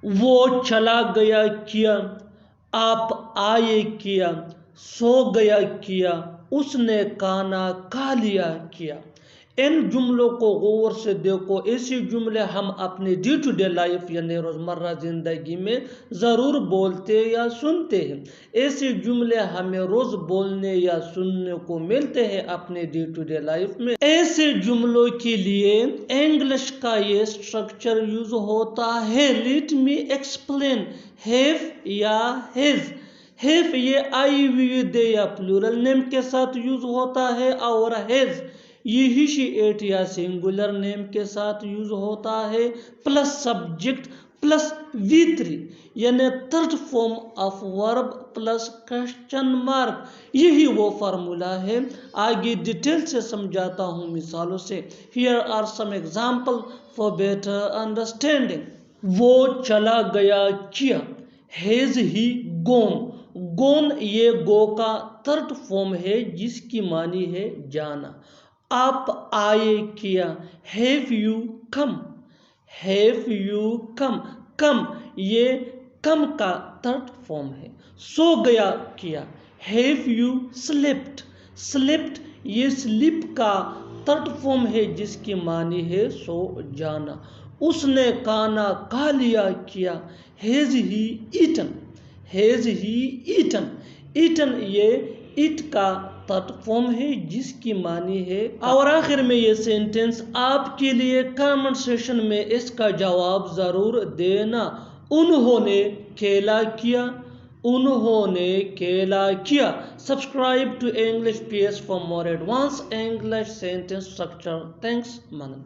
وہ چلا گیا کیا، آپ آئے کیا، سو گیا کیا، اس نے کھانا کھا لیا کیا۔ ان جملوں کو غور سے دیکھو۔ ایسے جملے ہم اپنے ڈے ٹو ڈے لائف یعنی روزمرہ زندگی میں ضرور بولتے یا سنتے ہیں۔ ایسے جملے ہمیں روز بولنے یا سننے کو ملتے ہیں اپنے ڈے ٹو ڈے لائف میں۔ ایسے جملوں کے لیے انگلش کا یہ سٹرکچر یوز ہوتا ہے۔ Let me explain. ہیو یا ہیز۔ ہیو یہ آئی وی دے یا پلورل نیم کے ساتھ یوز ہوتا ہے، اور ہیز یہ ہی شی ایٹ یا سنگولر نیم کے ساتھ یوز ہوتا ہے، پلس سبجیکٹ پلس V3 یعنی third form of verb plus question mark. یہی وہ فارمولا ہے۔ آگے ڈیٹیل سے سمجھاتا ہوں مثالوں سے۔ Here are some examples for better understanding۔ وہ چلا گیا کیا، has he gone۔ gone یہ go کا تھرڈ فارم ہے جس کی معنی ہے جانا۔ آپ آئے کیا، have you come۔ have you come۔ come یہ come کا تھرڈ فارم ہے۔ سو گیا کیا، have you slept۔ slept یہ sleep کا تھرڈ فارم ہے جس کی معنی ہے سو جانا۔ اس نے کھانا کھا لیا کیا، has he eaten۔ has he eaten۔ eaten یہ eat کا تھرڈ فارم ہے جس کی معنی ہے۔ اور آخر میں یہ سینٹنس آپ کے لیے کامنٹ سیکشن میں اس کا جواب ضرور دینا۔ انہوں نے کھیلا کیا، انہوں نے کھیلا کیا۔ Subscribe to English PS for more advanced English sentence structure. Thanks, Manan.